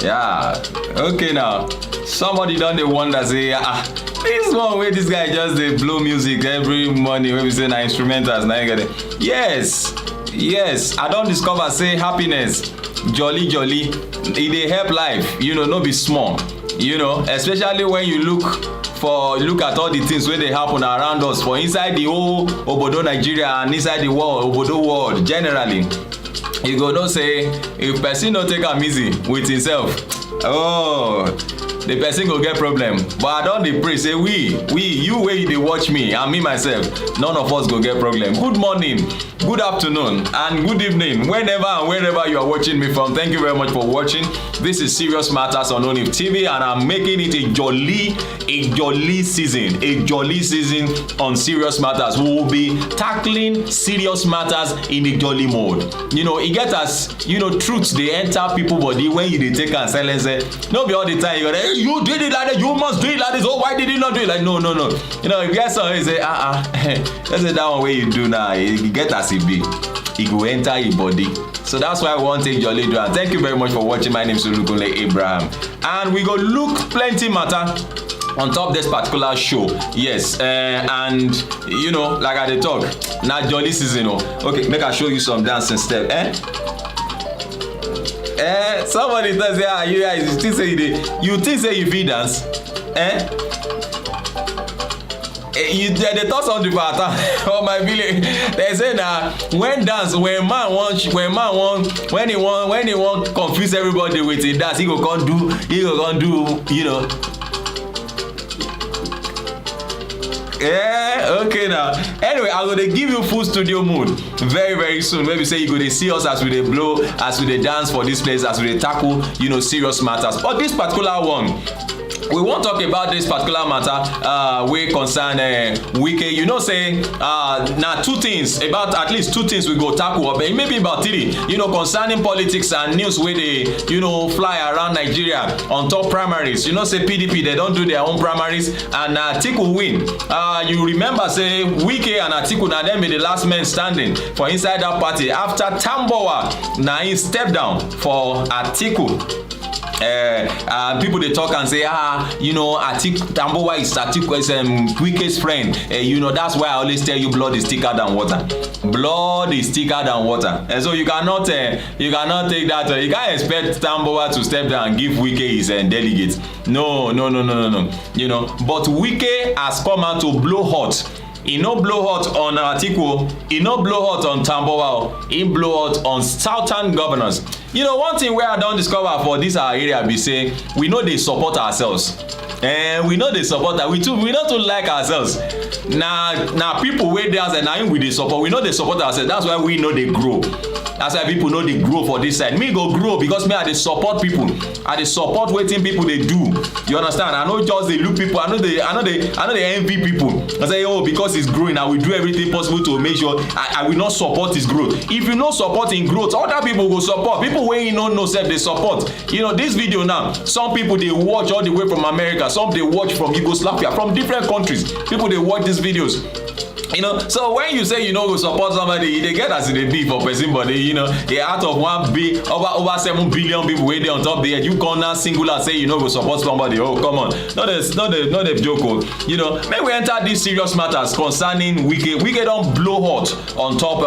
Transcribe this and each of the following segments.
Yeah. Okay now. Somebody done the wonder say, this one where this guy just they blow music every morning when we say na instrumentals na get it. Yes. I don't discover say happiness, jolly, it dey help life. No be small. Especially when you look at all the things wey dey happen around us for inside the whole obodo Nigeria and inside the obodo world generally. You go know say if person no take am easy with himself, the person go get problem. But I don dey pray say you wey you dey watch me and me myself, none of us go get problem. Good morning, good afternoon and good evening whenever and wherever you are watching me from. Thank you very much for watching. This is Serious Matters on Onif TV and I'm making it a jolly season on Serious Matters. We will be tackling serious matters in a jolly mode. E get as truths dey enter people body when you dey take am silence. No be all the time you go you did it like that, you must do it like this. Oh, why did you not do it like no? If you get something you say let's say that one way you do now, you get as it be, it go enter your body. So that's why I want to take jolly do. And thank you very much for watching. My name is Olukunle Abraham, and we go look plenty matter on top this particular show. Yes, and like I dey talk, na jolly season. Okay, make I show you some dancing step. Somebody tells you think say you fit dance? They talk something about for my village. They say that when he want confuse everybody with a dance, he go come do. Okay now. Anyway, I'm gonna give you full studio mood very, very soon. Maybe say you go to see us as we dey blow, as we dey dance for this place, as we dey tackle, serious matters. But this particular one, we won't talk about this particular matter wey concern Wike. Say na at least two things we go tackle, maybe about three, concerning politics and news wey dey fly around Nigeria on top primaries. Say PDP they don't do their own primaries and Atiku win. You remember say Wike and Atiku na them be the last men standing for inside that party after Tambowa na him step down for Atiku. People they talk and say Tambowa is Wike's friend. That's why I always tell you blood is thicker than water. And so you cannot take that. You can't expect Tambowa to step down and give Wike his delegate. No. But Wike has come out to blow hot. He no blow hot on Atiku, he no blow hot on Tambowa, he blow hot on southern governors. One thing where I don't discover for this our area be say we know they support ourselves. We know they support that. We not to like ourselves. Now people wey dey outside na we dey support. We know they support ourselves. That's why we know they grow. That's why people know they grow for this side. Me go grow because me I dey support people. I dey support wetin people they do. You understand? I know just they look people. I know they envy people. I say because it's growing, I will do everything possible to make sure I will not support his growth. If you not support in growth, other people go support. People wey you know self they support. This video now, some people they watch all the way from America. Some they watch from Yugoslavia, from different countries. People they watch these videos. So when you say go support somebody, they get as they be for person body. Out of over 7 billion people waiting on top there, you can now singular say go support somebody. Oh come on, not a joke. May we enter these serious matters concerning Wike. Wike don't blow hot on top.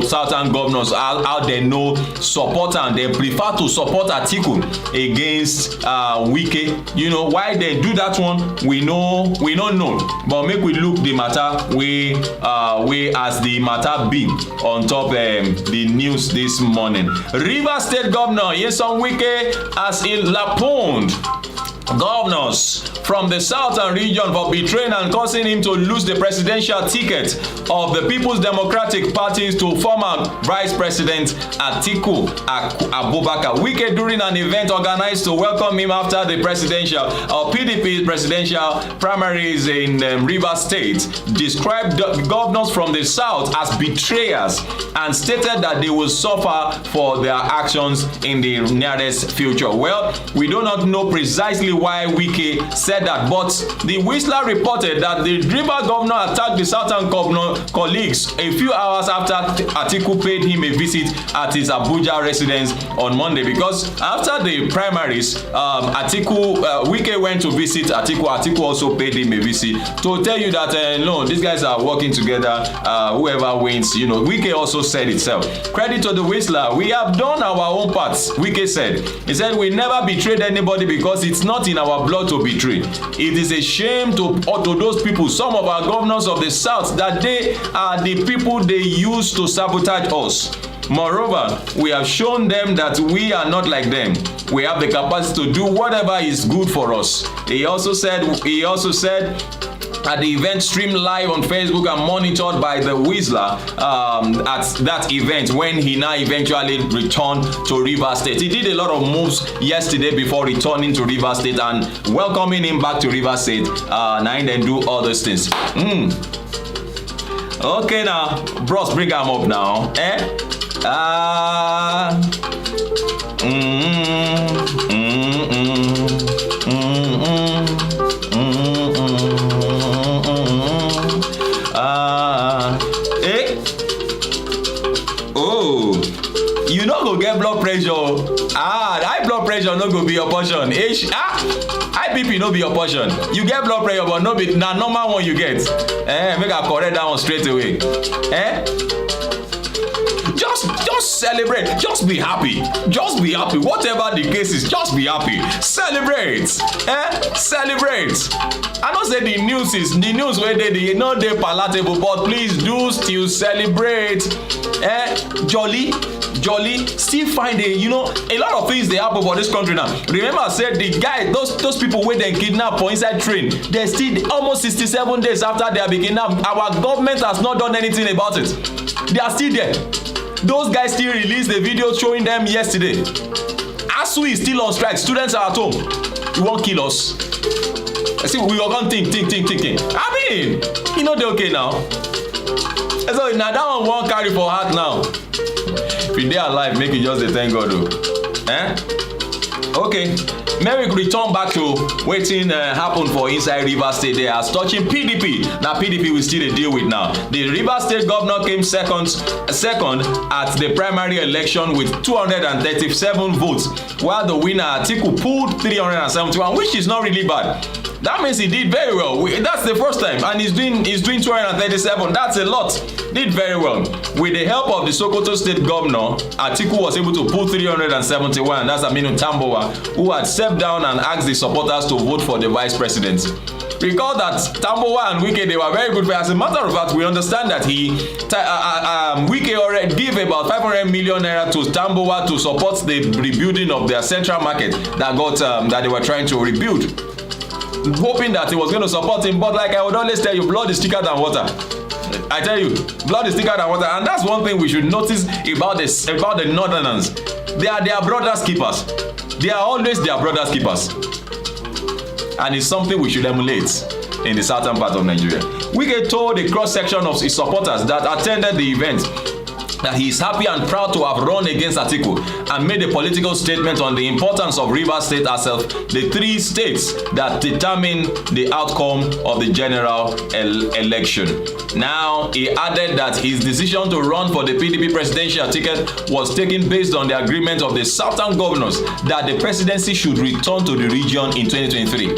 Southern governors out there no support and they prefer to support Atiku against Wike. Why they do that one? We don't know. But make we look the matter we as the matter be on top the news this morning. Rivers State Governor Nyesom Wike as he laponded governors from the southern region for betraying and causing him to lose the presidential ticket of the People's Democratic Party to former Vice President Atiku Abubakar. Wike, during an event organized to welcome him after the PDP presidential primaries in Rivers State, described governors from the south as betrayers and stated that they will suffer for their actions in the nearest future. Well, we do not know precisely why Wike said that. But the Whistler reported that the Rivers governor attacked the Southern governor colleagues a few hours after Atiku paid him a visit at his Abuja residence on Monday, because after the primaries, Wike went to visit Atiku. Atiku also paid him a visit to tell you that no, these guys are working together. Whoever wins, Wike also said itself. Credit to the Whistler. We have done our own parts, Wike said. He said we never betrayed anybody because it's not in our blood to betray. It is a shame to those people, some of our governors of the South, that they are the people they use to sabotage us. Moreover, we have shown them that we are not like them. We have the capacity to do whatever is good for us. He also said at the event streamed live on Facebook and monitored by the Whistler at that event when he now eventually returned to Rivers State. He did a lot of moves yesterday before returning to Rivers State and welcoming him back to Rivers State. Now he then do all those things. Okay now, bros, bring him up now. You no go get blood pressure. High blood pressure no go be your portion. High BP no be your portion. You get blood pressure, but no be na normal one you get. Make I correct that one straight away. Just celebrate. Just be happy. Just be happy. Whatever the case is, just be happy. Celebrate. Celebrate. I know say the news where they not they palatable, but please do still celebrate. Jolly, still find a lot of things they happen for this country now. Remember I said the guy, those people where they kidnap for inside train, they still almost 67 days after they are being kidnapped. Our government has not done anything about it. They are still there. Those guys still released the video showing them yesterday. ASU is still on strike. Students are at home. You won't kill us. I see we are going to think. I mean, they're okay now. So now that one won't carry for heart now. If you're alive, make it just a thank God though. Okay. Make we return back to wetin happen for inside Rivers State there as touching PDP. Now PDP we still deal with now. The Rivers State governor came second at the primary election with 237 votes, while the winner Atiku pulled 371, which is not really bad. That means he did very well. That's the first time, and he's doing 237. That's a lot. Did very well. With the help of the Sokoto State governor, Atiku was able to pull 371. That's Aminu Tambuwal, who had stepped down and asked the supporters to vote for the vice president. Recall that Tambuwal and Wike, they were very good. As a matter of fact, we understand that Wike already gave about 500 million naira to Tambuwal to support the rebuilding of their central market that they were trying to rebuild, hoping that he was going to support him. But like I would always tell you, blood is thicker than water. I tell you, blood is thicker than water, and that's one thing we should notice about the Northerners. They are their brothers' keepers. They are always their brothers' keepers, and it's something we should emulate in the southern part of Nigeria. Wike told a cross section of his supporters that attended the event that he is happy and proud to have run against Atiku, and made a political statement on the importance of Rivers State as the three states that determine the outcome of the general election. Now, he added that his decision to run for the PDP presidential ticket was taken based on the agreement of the southern governors that the presidency should return to the region in 2023.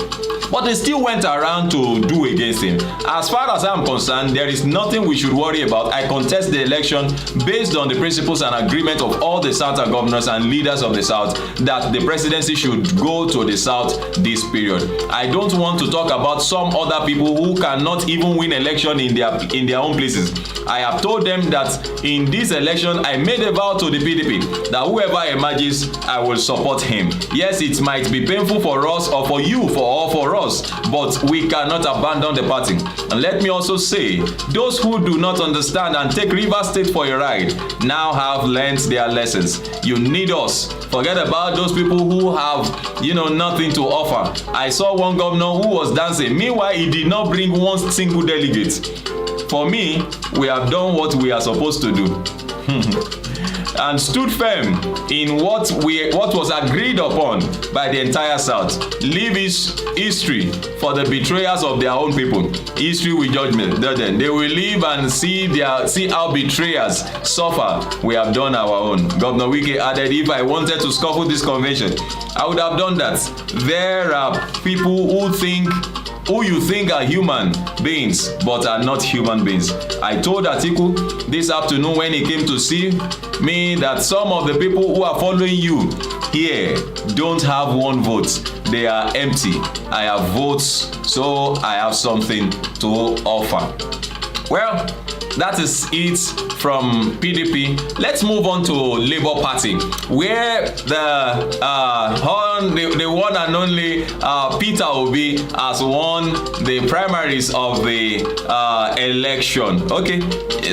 But they still went around to do against him. As far as I'm concerned, there is nothing we should worry about. I contest the election based on the principles and agreement of all the southern governors and leaders of the south that the presidency should go to the south this period. I don't want to talk about some other people who cannot even win election in their own places. I have told them that in this election, I made a vow to the PDP that whoever emerges, I will support him. Yes, it might be painful for us or for you, for us, but we cannot abandon the party. And let me also say, those who do not understand and take Rivers State for a ride now have learned their lessons. You need us. Forget about those people who have, nothing to offer. I saw one governor who was dancing. Meanwhile, he did not bring one single delegate. For me, we have done what we are supposed to do. and stood firm in what was agreed upon by the entire South. Leave history for the betrayers of their own people. History will judgment. Then they will live and see how betrayers suffer. We have done our own. Governor Wike added, if I wanted to scuttle this convention, I would have done that. There are people who you think are human beings but are not human beings. I told Atiku this afternoon when he came to see me that some of the people who are following you here don't have one vote. They are empty. I have votes, so I have something to offer. Well, that is it from PDP. Let's move on to Labour Party, where the one and only Peter Obi has won the primaries of the election. Okay,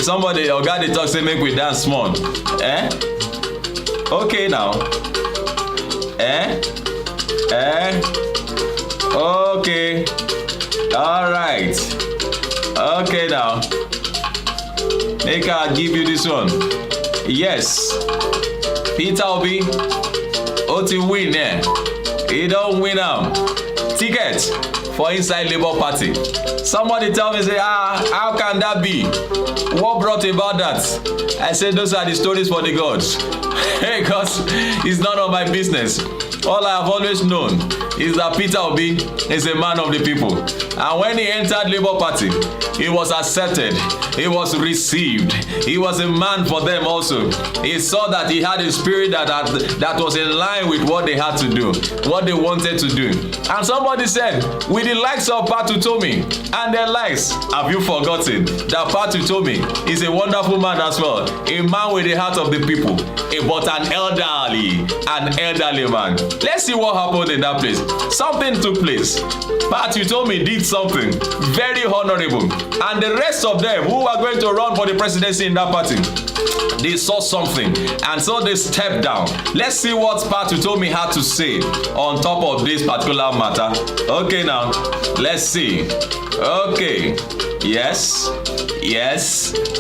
somebody or guy they talk say make we dance small. Okay now. Okay. All right. Okay now. Make I give you this one. Yes. Peter Obi. Oti win eh? He don't win ticket for inside Labour Party. Somebody tell me say how can that be? What brought about that? I said those are the stories for the gods. Because it's none of my business. All I have always known is that Peter Obi is a man of the people. And when he entered Labour Party, he was accepted. He was received. He was a man for them also. He saw that he had a spirit that was in line with what they had to do, what they wanted to do. And somebody said, with the likes of Utomi and their likes, have you forgotten that Utomi is a wonderful man as well, a man with the heart of the people, but an elderly man. Let's see what happened in that place. Something took place. Utomi did something very honorable, and the rest of them who are going to run for the presidency in that party, they saw something, and so they stepped down. Let's see what Utomi had to say on top of this particular matter. Okay now, let's see. Okay, yes,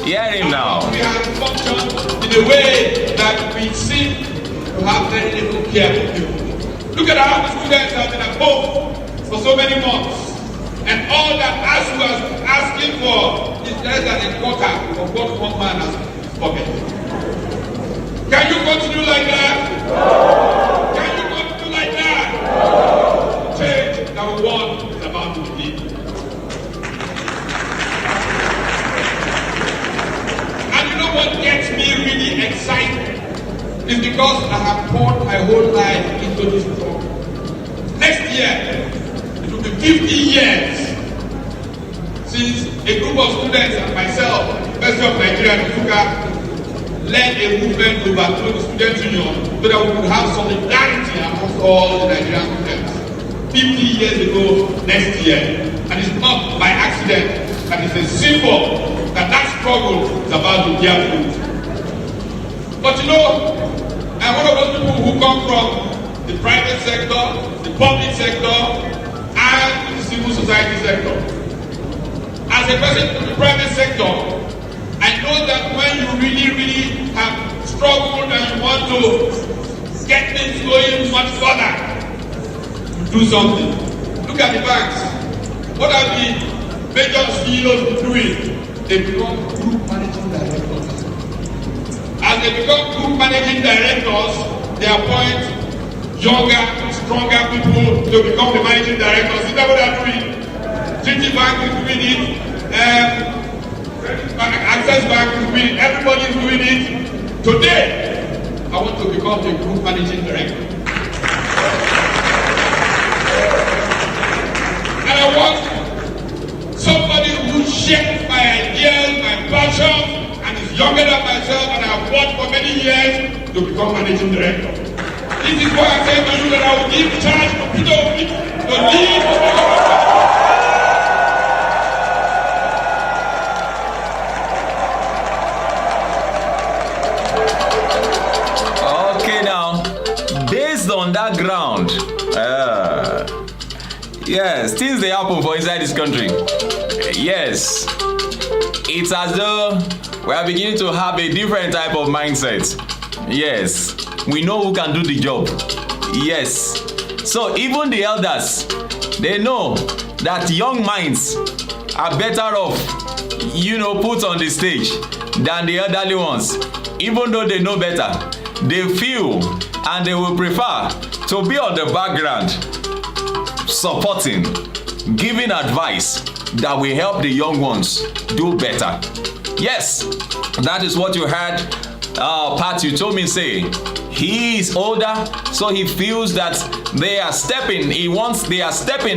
hear him now. We have functioned in a way that we seem to have very little care for people. Look at how the students have been at home for so many months, and all that ASU was asking for is less than a quarter of what one man has pocket. Can you continue like that? Can you continue like that? Change number one is about to begin. And you know what gets me really excited is because I have poured my whole life into this program. Next year, it will be 50 years since a group of students and myself, University of Nigeria, led a movement to overthrow the student union so that we could have solidarity amongst all the Nigerian students. 50 years ago, next year. And it's not by accident, but it's a symbol that struggle is about to bear fruit. But you know, I'm one of those people who come from the private sector, the public sector, and the civil society sector. As a person from the private sector, I know that when you really have struggled and you want to get things going much further, you do something. Look at the banks. What are the major CEOs doing? They become group managing directors. As they become group managing directors, they appoint younger, stronger people to become the managing directors. Is that what they're doing? Citibank is doing it. Access Bank is doing it. Everybody is doing it. Today, I want to become the group managing director. And I want somebody who shares my ideas, my passion, and is younger than myself and I have worked for many years to become managing director. This is why I say to you that I will give charge to Peter Obi to lead. Okay, now, based on that ground, yes, things they happen for inside this country. Yes, it's as though we are beginning to have a different type of mindset. Yes, we know who can do the job. Yes. So even the elders, they know that young minds are better off, put on the stage than the elderly ones. Even though they know better, they feel and they will prefer to be on the background, supporting, giving advice that will help the young ones do better. Yes, that is what you heard Pat Utomi say. He is older, so he feels that they are stepping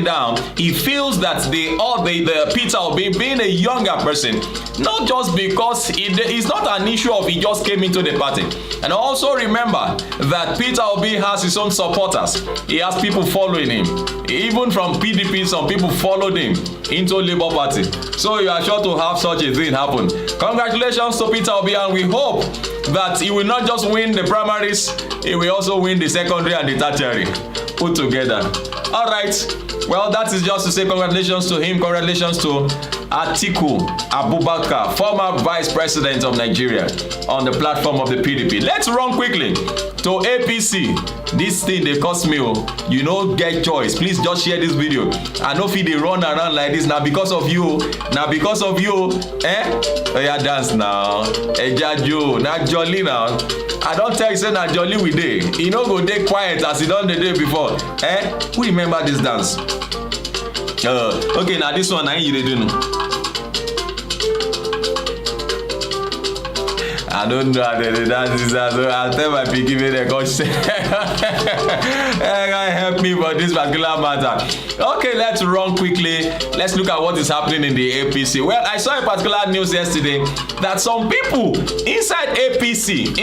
down. He feels that the Peter Obi, being a younger person, not just because it's not an issue of he just came into the party. And also remember that Peter Obi has his own supporters. He has people following him. Even from PDP, some people followed him into Labour Party. So you are sure to have such a thing happen. Congratulations to Peter Obi, and we hope that he will not just win the primaries, he will also win the secondary and the tertiary put together. All right. Well, that is just to say congratulations to him. Congratulations to Atiku Abubakar, former vice president of Nigeria, on the platform of the PDP. Let's run quickly to APC. This thing they cost me, get choice. Please just share this video. I know if they run around like this now because of you. Oh yeah, dance now. Ejajo, not jolly now. I don't tell you say na jolly we dey. E no go dey quiet as e don the day before. Who remember this dance? Okay, now this one na you dey do now. I don't know how they dance this, so I'll tell my pikin make they come say help me for this particular matter. Okay, let's run quickly. Let's look at what is happening in the APC. Well, I saw a particular news yesterday that some people inside APC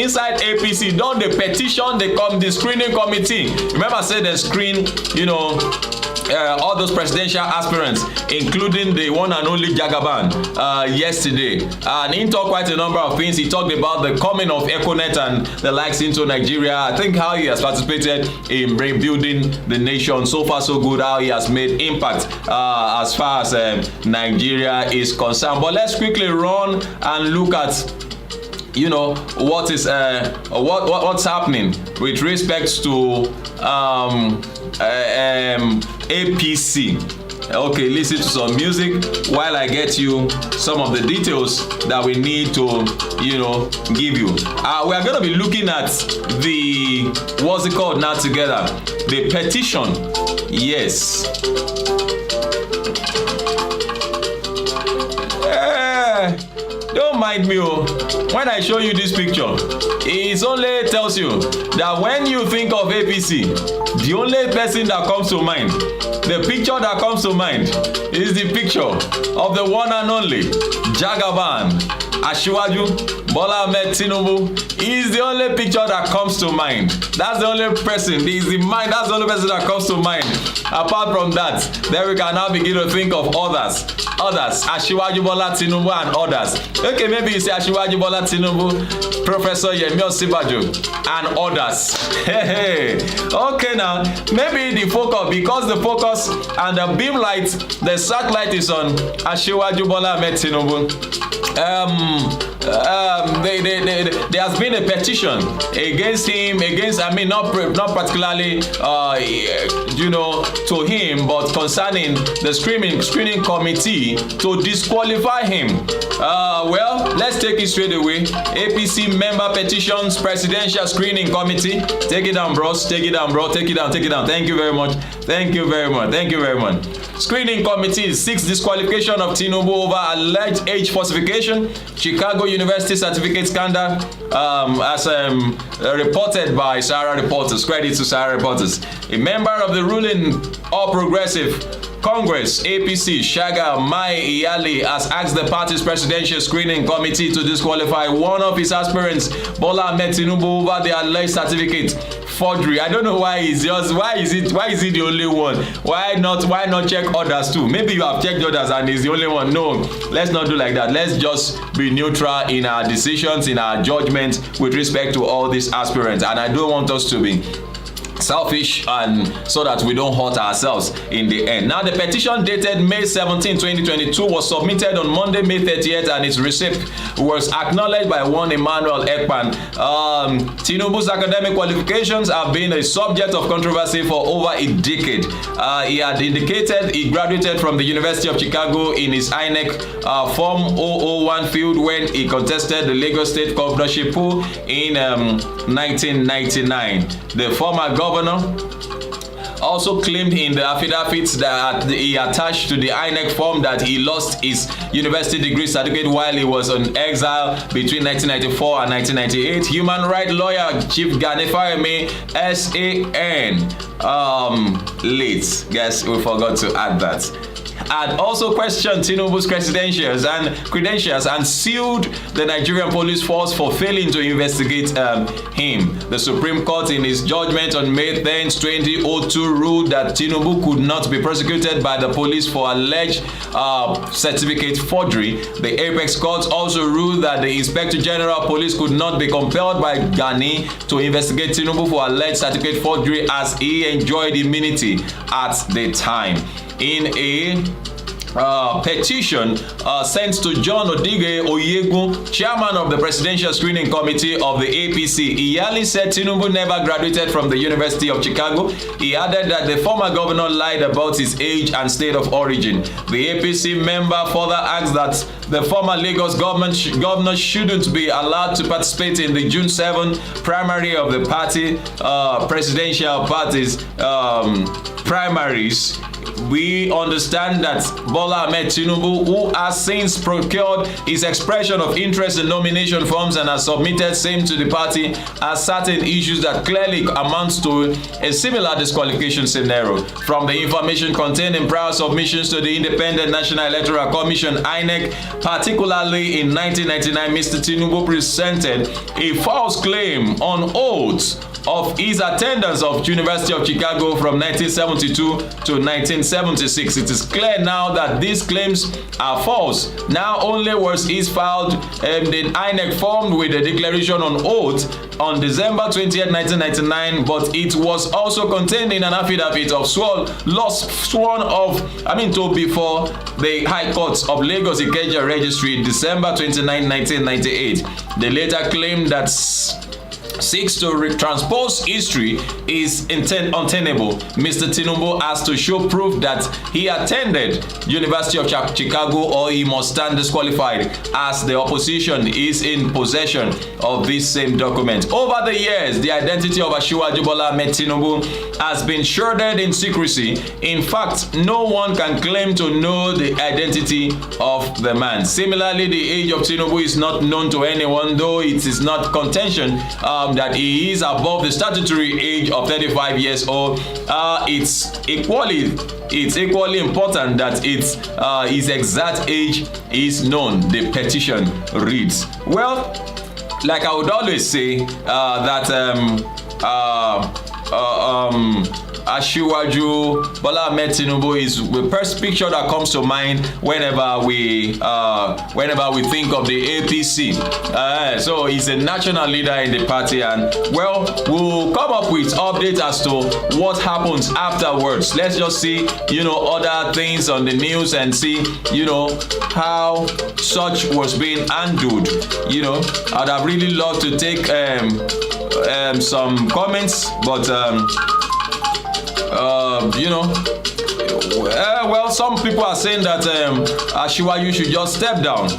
done the petition, the screening committee. Remember I said the screen, all those presidential aspirants, including the one and only Jagaban, yesterday. And he talked quite a number of things. He talked about the coming of Econet and the likes into Nigeria. I think how he has participated in rebuilding the nation. So far, so good, how he has made impact as far as Nigeria is concerned. But let's quickly run and look at what is what's happening with respect to APC. Okay, listen to some music while I get you some of the details that we need to give you. We are going to be looking at the what's it called now together, the petition. Yes. Don't mind me when I show you this picture. It only tells you that when you think of APC, the only person that comes to mind, the picture that comes to mind is the picture of the one and only Jagaban Asiwaju Bola Ahmed Tinubu. Is the only picture that comes to mind. That's the only person. That's the only person that comes to mind. Apart from that, then we can now begin to think of others, Asiwaju Bola Tinubu and others. Okay, maybe you say Asiwaju Bola Tinubu, Professor Yemi Osinbajo and others. Okay, now maybe the focus, because the focus and the beam light, the satellite is on Asiwaju Bola Ahmed Tinubu. There has been a petition against him, not particularly to him, but concerning the screening committee to disqualify him. Well, let's take it straight away. APC member petitions presidential screening committee. Take it down, bros. Take it down, bro. Take it down. Thank you very much. Screening committee seeks disqualification of Tinubu over alleged age falsification. Chicago University certificate scandal, as reported by Sahara Reporters. Credit to Sahara Reporters. A member of the ruling All Progressive Congress, APC, Shaga Mai Iyali, has asked the party's presidential screening committee to disqualify one of his aspirants, Bola Ahmed Tinubu, over the alleged certificate forgery. I don't know why is he the only one? Why not check others too? Maybe you have checked others and he's the only one. No, let's not do like that. Let's just be neutral in our decisions, in our judgments with respect to all these aspirants. And I don't want us to be selfish and so that we don't hurt ourselves in the end. Now, the petition dated May 17, 2022 was submitted on Monday, May 30th, and its receipt was acknowledged by one Emmanuel Ekpan. Tinubu's academic qualifications have been a subject of controversy for over a decade. He had indicated he graduated from the University of Chicago in his INEC Form 001 field when he contested the Lagos State governorship pool in 1999. The former governor also claimed in the affidavits that he attached to the INEC form that he lost his university degree certificate while he was on exile between 1994 and 1998. Human rights lawyer Chief Gani Fayemi SAN late. Guess we forgot to add that. Had also questioned Tinubu's credentials and sued the Nigerian police force for failing to investigate him. The Supreme Court, in its judgment on May 10, 2002, ruled that Tinubu could not be prosecuted by the police for alleged certificate forgery. The Apex Court also ruled that the Inspector General of Police could not be compelled by Gani to investigate Tinubu for alleged certificate forgery as he enjoyed immunity at the time. In a petition sent to John Odige Oyegun, chairman of the Presidential Screening Committee of the APC, Iyali said Tinubu never graduated from the University of Chicago. He added that the former governor lied about his age and state of origin. The APC member further asked that the former Lagos governor shouldn't be allowed to participate in the June 7 primary of the party, presidential parties primaries. We understand that Bola Ahmed Tinubu, who has since procured his expression of interest in nomination forms and has submitted same to the party, has certain issues that clearly amounts to a similar disqualification scenario. From the information contained in prior submissions to the Independent National Electoral Commission (INEC), particularly in 1999, Mr. Tinubu presented a false claim on oath of his attendance of University of Chicago from 1972 to 1976. It is clear now that these claims are false. Now only was his filed the INEC formed with a declaration on oath on December 20th, 1999, but it was also contained in an affidavit of sworn to before the High Court of Lagos Ikeja Registry, December 29, 1998. They later claimed that seeks to transpose history is untenable. Mr. Tinubu has to show proof that he attended University of Chicago or he must stand disqualified, as the opposition is in possession of this same document. Over the years, the identity of Asiwaju Bola Ahmed Tinubu has been shrouded in secrecy. In fact, no one can claim to know the identity of the man. Similarly, the age of Tinubu is not known to anyone, though it is not contention that he is above the statutory age of 35 years old. It's equally important that his exact age is known, the petition reads. Well, like I would always say, that Asiwaju Bola Ahmed Tinubu is the first picture that comes to mind whenever we think of the APC. So he's a national leader in the party, and well, we'll come up with updates as to what happens afterwards. Let's just see, other things on the news and see, how such was being handled. I'd have really loved to take some comments, but well, some people are saying that Asiwaju should just step down.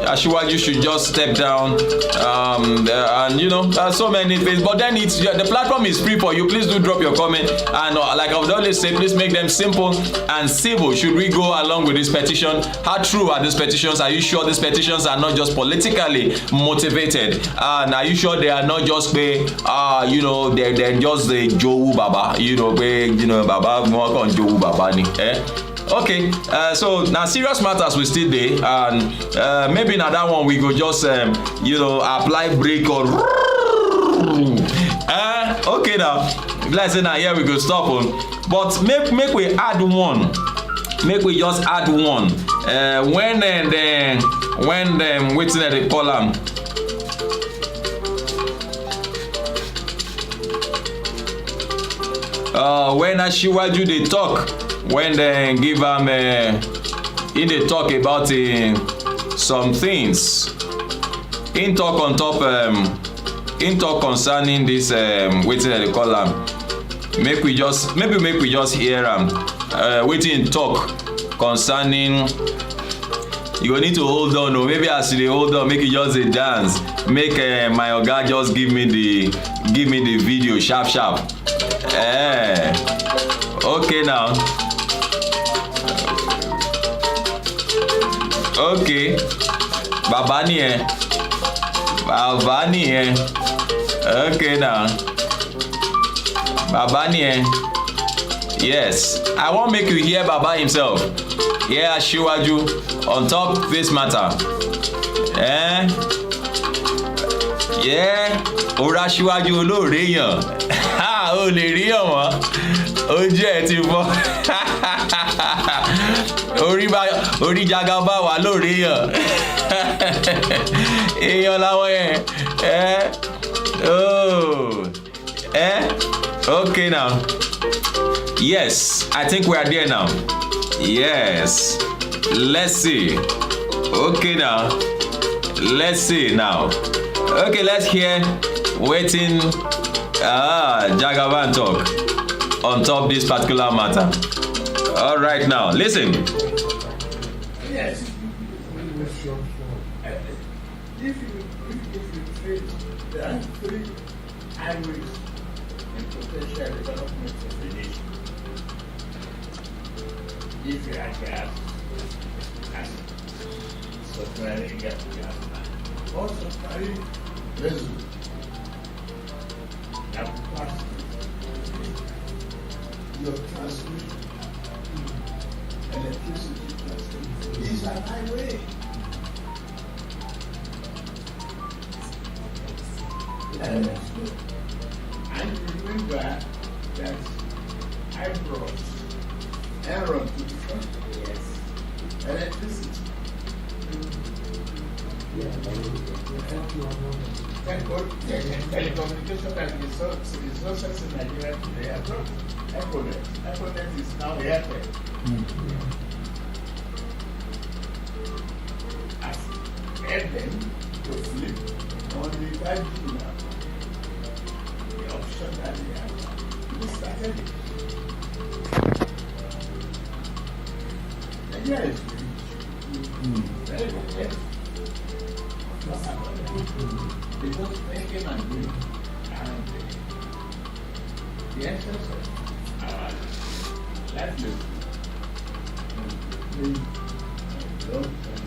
Asiwaju should just step down, and there are so many things. But then the platform is free for you. Please do drop your comment, and like I would always say, please make them simple and civil. Should we go along with this petition? How true are these petitions? Are you sure these petitions are not just politically motivated? And are you sure they are not just they're just the Joe Baba, Baba more on Joe Baba ni, Okay, so now serious matters we still there, and maybe now that one we go just apply brake or okay now. Let's say now here we go stop on, but make we add one. Make we just add one. When waiting at the column. when Asiwaju dey talk, when dem give am he dey talk about some things. He talk on top he talk concerning this wetin dem dey call am. Make we just hear am. Wetin he talk concerning. You go need to hold on, or maybe as you dey hold on, make you just dey dance. Make my oga just give me the video sharp. Okay now. Okay. Baba nìyẹn. Okay now. Baba nìyẹn. Yes, I wan make you hear Baba himself. Hear Asiwaju on top this matter. Ora Asiwaju olóore yàn. O lè rí yàn mọ́. Ojú ẹ̀ ti fọ́. Orí jagaba wà lóore yàn. Èèyàn làwọn yẹn. Okay now. Yes, I think we are there now. Yes. Let's see. Okay now. Let's see now. Okay, let's hear wetin Jagaban talk on top this particular matter. All right now, listen. Yes. If you fail, there are three highways in potential development of the nation. If you are gas, supplying gas, or supplying residue, that capacity, your transmission, electricity transmission is a highway. And remember that I brought Aaron to the front. Yes. Electricity. Thank God, telecommunication and resources in Nigeria today are not Econet. Econet is now Airtel. As Airtel to flip on the 5G now. The option that they have, we started it. Nigeria is rich. Very rich. They just thinking and doing, and the essence of our livelihood, the long term,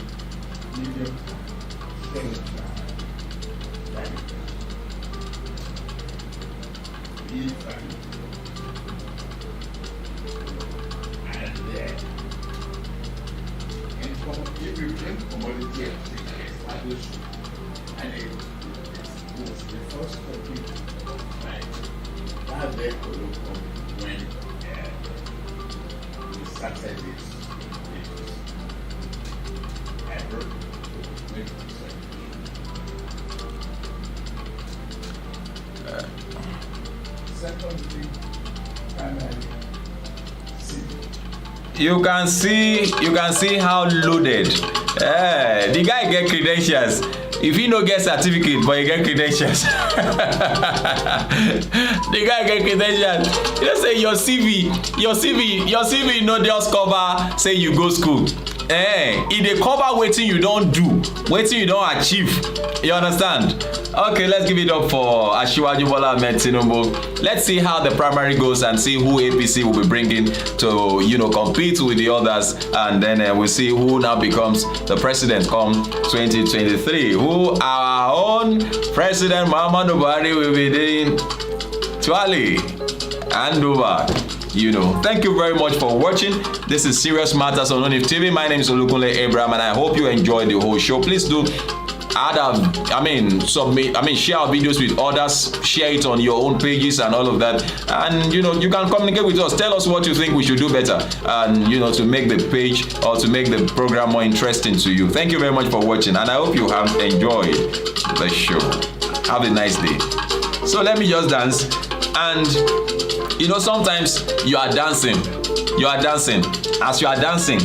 medium term, that is and if you bring commodity establish and it was the first country right that they could look when we started this ever with secondly primary You can see how loaded. The guy get credentials. If he no get certificate, but he get credentials. The guy get credentials. You know say your CV no just cover say you go school. E dey cover wetin you don do, wetin you don achieve. You understand? Okay, let's give it up for Asiwaju Bola Ahmed Tinubu. Let's see how the primary goes and see who APC will be bringing to, compete with the others, and then we'll see who now becomes the president come 2023. Who our own President Muhammadu Buhari will be doing Twali and over. Thank you very much for watching. This is Serious Matters on Onif TV. My name is Olukunle Abraham, and I hope you enjoyed the whole show. Please do share our videos with others, share it on your own pages and all of that. And you can communicate with us. Tell us what you think we should do better, and to make the page or to make the program more interesting to you. Thank you very much for watching, and I hope you have enjoyed the show. Have a nice day. So let me just dance and you know, sometimes you are dancing, as you are dancing,